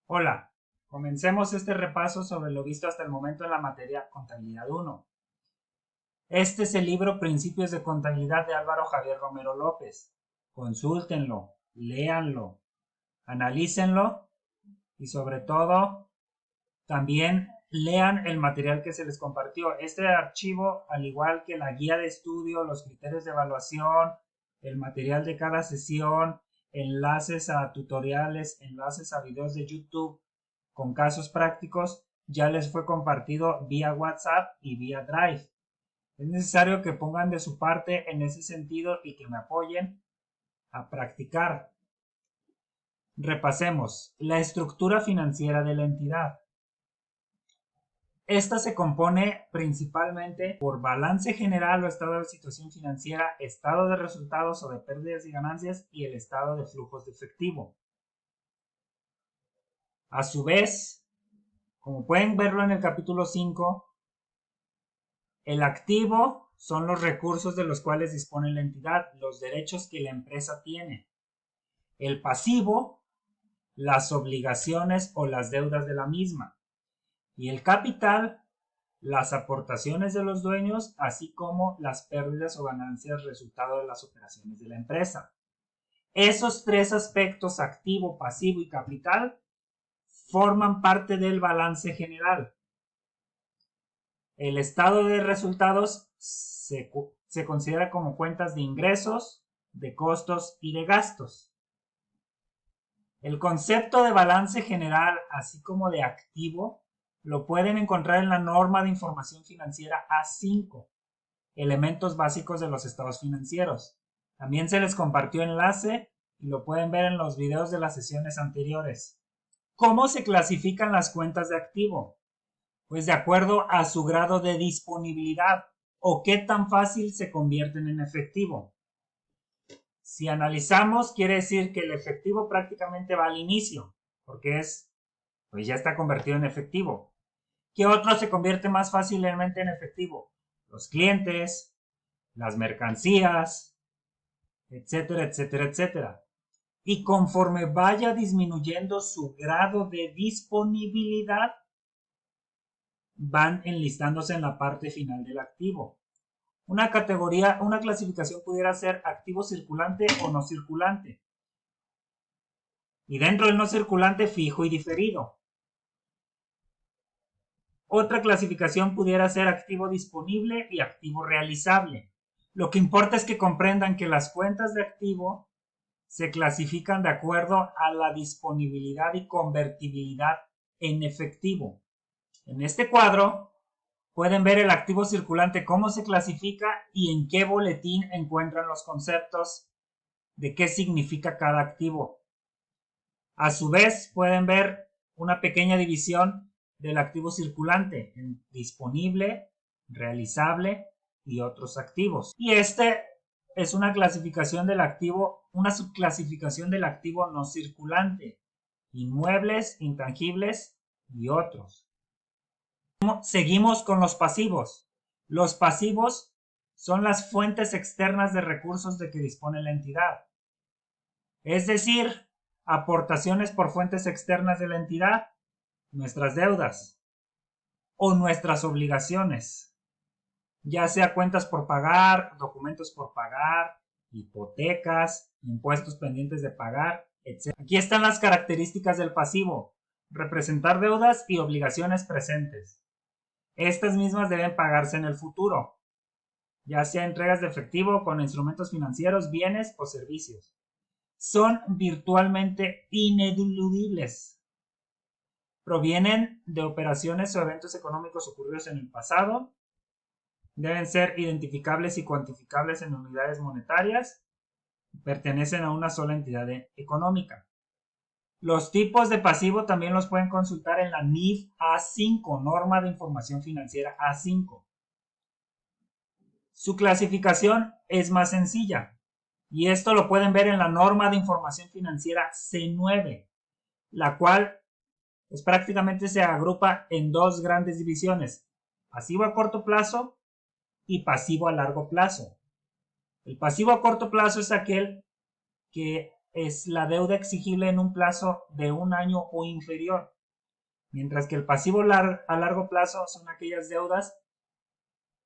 Hola, comencemos este repaso sobre lo visto hasta el momento en la materia Contabilidad 1. Este es el libro Principios de Contabilidad de Álvaro Javier Romero López. Consúltenlo, léanlo, analícenlo y sobre todo también lean el material que se les compartió. Este archivo, al igual que la guía de estudio, los criterios de evaluación, el material de cada sesión, enlaces a tutoriales, enlaces a videos de YouTube con casos prácticos, ya les fue compartido vía WhatsApp y vía Drive. Es necesario que pongan de su parte en ese sentido y que me apoyen a practicar. Repasemos la estructura financiera de la entidad. Esta se compone principalmente por balance general o estado de situación financiera, estado de resultados o de pérdidas y ganancias y el estado de flujos de efectivo. A su vez, como pueden verlo en el capítulo 5, el activo son los recursos de los cuales dispone la entidad, los derechos que la empresa tiene. El pasivo, las obligaciones o las deudas de la misma. Y el capital, las aportaciones de los dueños, así como las pérdidas o ganancias resultado de las operaciones de la empresa. Esos tres aspectos, activo, pasivo y capital, forman parte del balance general. El estado de resultados se considera como cuentas de ingresos, de costos y de gastos. El concepto de balance general, así como de activo, lo pueden encontrar en la norma de información financiera A5, elementos básicos de los estados financieros. También se les compartió enlace y lo pueden ver en los videos de las sesiones anteriores. ¿Cómo se clasifican las cuentas de activo? Pues de acuerdo a su grado de disponibilidad o qué tan fácil se convierten en efectivo. Si analizamos, quiere decir que el efectivo prácticamente va al inicio, porque pues ya está convertido en efectivo. ¿Qué otro se convierte más fácilmente en efectivo? Los clientes, las mercancías, etcétera, etcétera, etcétera. Y conforme vaya disminuyendo su grado de disponibilidad, van enlistándose en la parte final del activo. Una clasificación pudiera ser activo circulante o no circulante. Y dentro del no circulante, fijo y diferido. Otra clasificación pudiera ser activo disponible y activo realizable. Lo que importa es que comprendan que las cuentas de activo se clasifican de acuerdo a la disponibilidad y convertibilidad en efectivo. En este cuadro pueden ver el activo circulante, cómo se clasifica y en qué boletín encuentran los conceptos de qué significa cada activo. A su vez, pueden ver una pequeña división del activo circulante en disponible, realizable y otros activos. Y este es una clasificación del activo, una subclasificación del activo no circulante, inmuebles, intangibles y otros. Seguimos con los pasivos. Los pasivos son las fuentes externas de recursos de que dispone la entidad. Es decir, aportaciones por fuentes externas de la entidad, nuestras deudas o nuestras obligaciones, ya sea cuentas por pagar, documentos por pagar, hipotecas, impuestos pendientes de pagar, etc. Aquí están las características del pasivo: representar deudas y obligaciones presentes. Estas mismas deben pagarse en el futuro, ya sea entregas de efectivo con instrumentos financieros, bienes o servicios. Son virtualmente ineludibles. Provienen de operaciones o eventos económicos ocurridos en el pasado. Deben ser identificables y cuantificables en unidades monetarias. Pertenecen a una sola entidad económica. Los tipos de pasivo también los pueden consultar en la NIF A5, Norma de Información Financiera A5. Su clasificación es más sencilla, y esto lo pueden ver en la Norma de Información Financiera C9, la cual pues prácticamente se agrupa en dos grandes divisiones: pasivo a corto plazo y pasivo a largo plazo. El pasivo a corto plazo es aquel que es la deuda exigible en un plazo de un año o inferior, mientras que el pasivo a largo plazo son aquellas deudas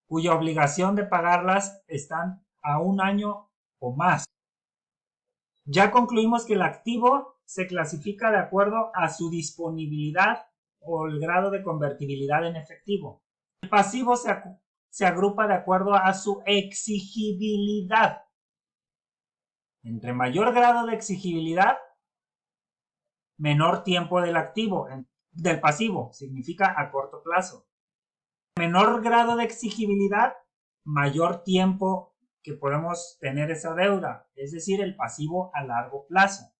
cuya obligación de pagarlas están a un año o más. Ya concluimos que el activo se clasifica de acuerdo a su disponibilidad o el grado de convertibilidad en efectivo. El pasivo se agrupa de acuerdo a su exigibilidad. Entre mayor grado de exigibilidad, menor tiempo del pasivo, significa a corto plazo. Menor grado de exigibilidad, mayor tiempo que podemos tener esa deuda, es decir, el pasivo a largo plazo.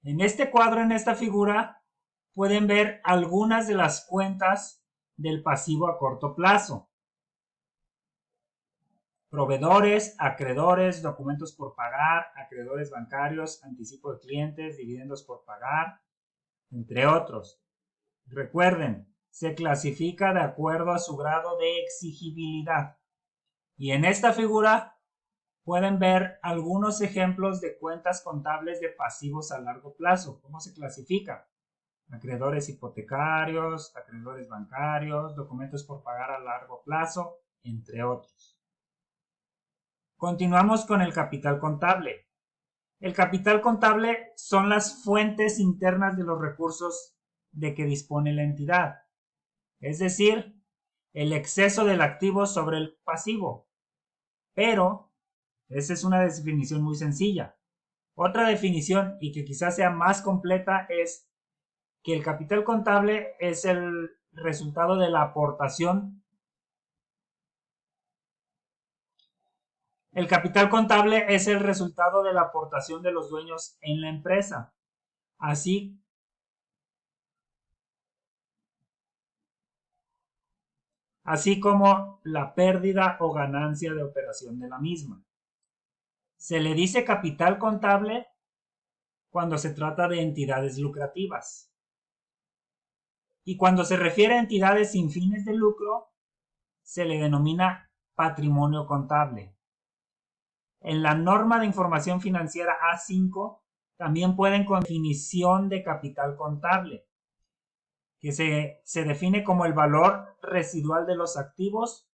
En este cuadro, en esta figura, pueden ver algunas de las cuentas del pasivo a corto plazo. Proveedores, acreedores, documentos por pagar, acreedores bancarios, anticipo de clientes, dividendos por pagar, entre otros. Recuerden, se clasifica de acuerdo a su grado de exigibilidad. Y en esta figura pueden ver algunos ejemplos de cuentas contables de pasivos a largo plazo. ¿Cómo se clasifica? Acreedores hipotecarios, acreedores bancarios, documentos por pagar a largo plazo, entre otros. Continuamos con el capital contable. El capital contable son las fuentes internas de los recursos de que dispone la entidad, es decir, el exceso del activo sobre el pasivo. Pero esa es una definición muy sencilla. Otra definición, y que quizás sea más completa, es que el capital contable es el resultado de la aportación. El capital contable es el resultado de la aportación de los dueños en la empresa, así como la pérdida o ganancia de operación de la misma. Se le dice capital contable cuando se trata de entidades lucrativas. Y cuando se refiere a entidades sin fines de lucro, se le denomina patrimonio contable. En la norma de información financiera A5 también pueden con definición de capital contable, que se define como el valor residual de los activos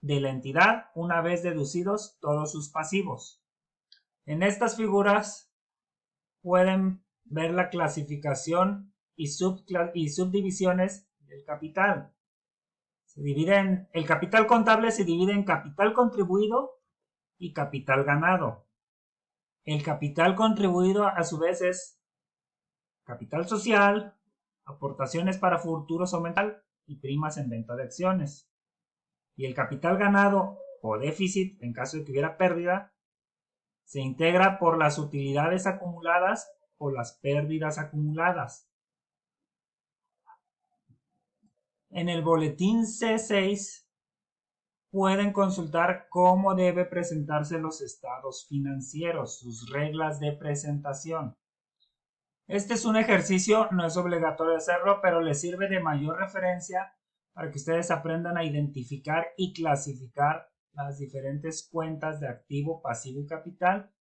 de la entidad una vez deducidos todos sus pasivos. En estas figuras pueden ver la clasificación y subdivisiones del capital. El capital contable se divide en capital contribuido y capital ganado. El capital contribuido a su vez es capital social, aportaciones para futuros aumental y primas en venta de acciones. Y el capital ganado o déficit, en caso de que hubiera pérdida, se integra por las utilidades acumuladas o las pérdidas acumuladas. En el boletín C6 pueden consultar cómo debe presentarse los estados financieros, sus reglas de presentación. Este es un ejercicio, no es obligatorio hacerlo, pero les sirve de mayor referencia para que ustedes aprendan a identificar y clasificar las diferentes cuentas de activo, pasivo y capital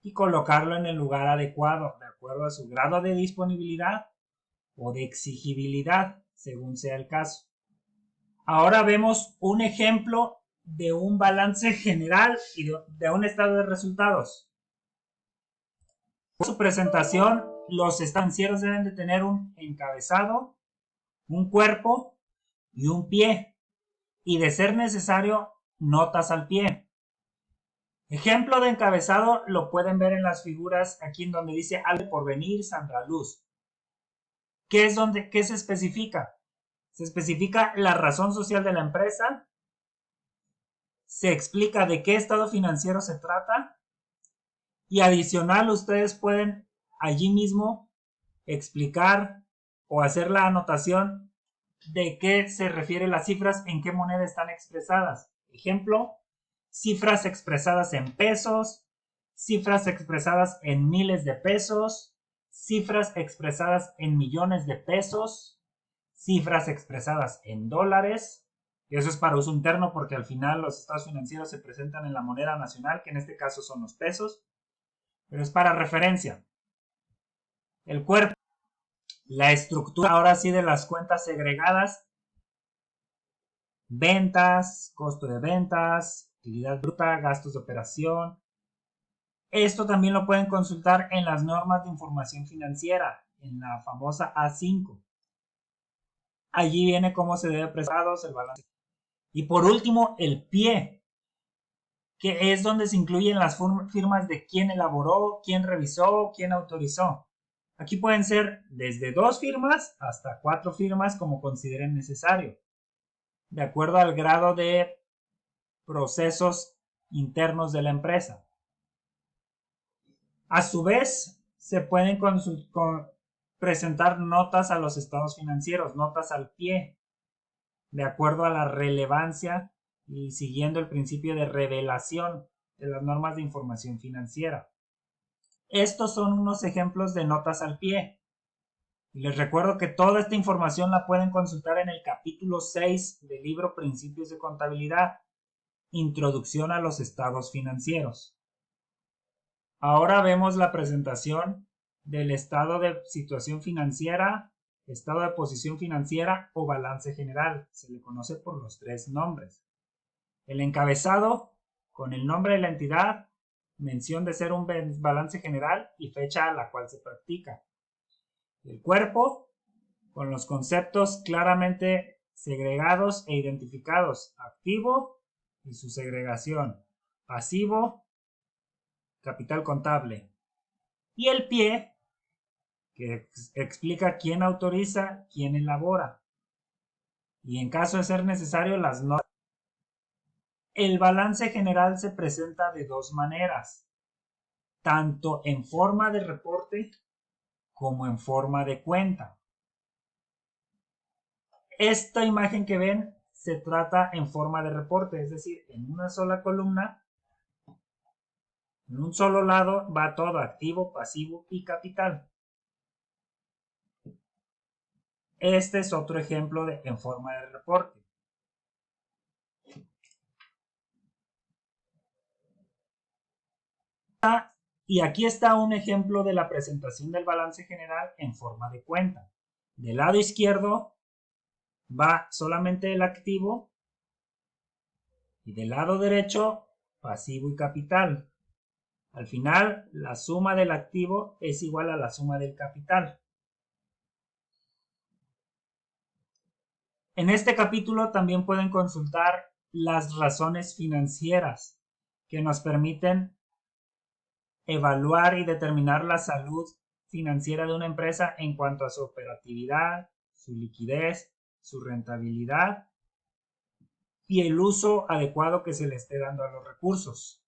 y colocarlo en el lugar adecuado, de acuerdo a su grado de disponibilidad o de exigibilidad, según sea el caso. Ahora vemos un ejemplo de un balance general y de un estado de resultados. Por su presentación, los estancieros deben de tener un encabezado, un cuerpo y un pie, y de ser necesario, notas al pie. Ejemplo de encabezado lo pueden ver en las figuras aquí en donde dice Algo por venir, Sandra Luz. ¿Qué se especifica? Se especifica la razón social de la empresa, se explica de qué estado financiero se trata y adicional ustedes pueden allí mismo explicar o hacer la anotación de qué se refiere las cifras, en qué moneda están expresadas. Ejemplo, cifras expresadas en pesos, cifras expresadas en miles de pesos, cifras expresadas en millones de pesos, cifras expresadas en dólares. Y eso es para uso interno porque al final los estados financieros se presentan en la moneda nacional, que en este caso son los pesos. pero es para referencia. El cuerpo, la estructura ahora sí de las cuentas segregadas, ventas, costo de ventas, utilidad bruta, gastos de operación. Esto también lo pueden consultar en las normas de información financiera, en la famosa A5. Allí viene cómo se debe presentar el balance. Y por último, el pie, que es donde se incluyen las firmas de quién elaboró, quién revisó, quién autorizó. Aquí pueden ser desde 2 firmas hasta 4 firmas como consideren necesario, de acuerdo al grado de procesos internos de la empresa. A su vez, se pueden presentar notas a los estados financieros, notas al pie, de acuerdo a la relevancia y siguiendo el principio de revelación de las normas de información financiera. Estos son unos ejemplos de notas al pie. Y les recuerdo que toda esta información la pueden consultar en el capítulo 6 del libro Principios de Contabilidad, Introducción a los estados financieros. Ahora vemos la presentación del estado de situación financiera, estado de posición financiera o balance general. Se le conoce por los 3 nombres. El encabezado, con el nombre de la entidad, mención de ser un balance general y fecha a la cual se practica. El cuerpo, con los conceptos claramente segregados e identificados: activo y su segregación, pasivo, capital contable. Y el pie, que explica quién autoriza, quién elabora. Y en caso de ser necesario, las notas. El balance general se presenta de 2 maneras, tanto en forma de reporte como en forma de cuenta. Esta imagen que ven se trata en forma de reporte, es decir, en una sola columna, en un solo lado va todo: activo, pasivo y capital. Este es otro ejemplo en forma de reporte. Y aquí está un ejemplo de la presentación del balance general en forma de cuenta. Del lado izquierdo va solamente el activo y del lado derecho pasivo y capital. Al final, la suma del activo es igual a la suma del capital. En este capítulo también pueden consultar las razones financieras que nos permiten evaluar y determinar la salud financiera de una empresa en cuanto a su operatividad, su liquidez, su rentabilidad y el uso adecuado que se le esté dando a los recursos.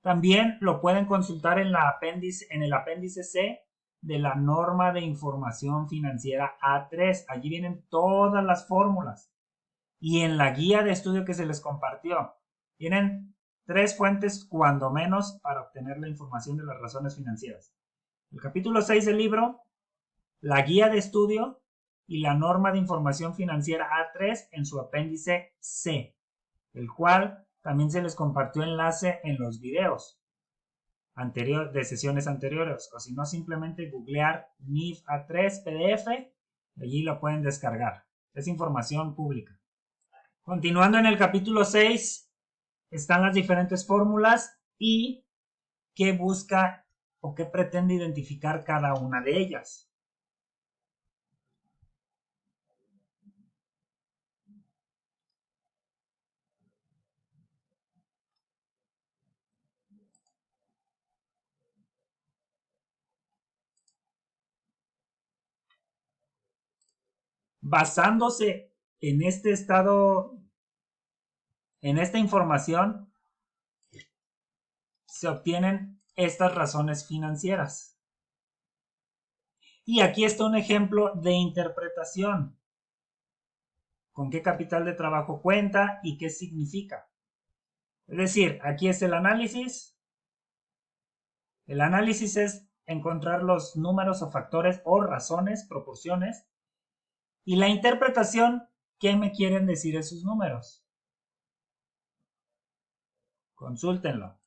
También lo pueden consultar en el apéndice C de la norma de información financiera A3. Allí vienen todas las fórmulas. Y en la guía de estudio que se les compartió, tienen 3 fuentes cuando menos para obtener la información de las razones financieras. El capítulo 6 del libro, la guía de estudio y la norma de información financiera A3 en su apéndice C, el cual también se les compartió enlace en los videos de sesiones anteriores, o si no, simplemente googlear NIF A3 PDF, allí lo pueden descargar. Es información pública. Continuando en el capítulo 6, están las diferentes fórmulas y qué busca o qué pretende identificar cada una de ellas. Basándose en este estado, en esta información, se obtienen estas razones financieras. Y aquí está un ejemplo de interpretación. ¿Con qué capital de trabajo cuenta y qué significa? Es decir, aquí es el análisis. El análisis es encontrar los números o factores o razones, proporciones. Y la interpretación, ¿qué me quieren decir esos números? Consúltenlo.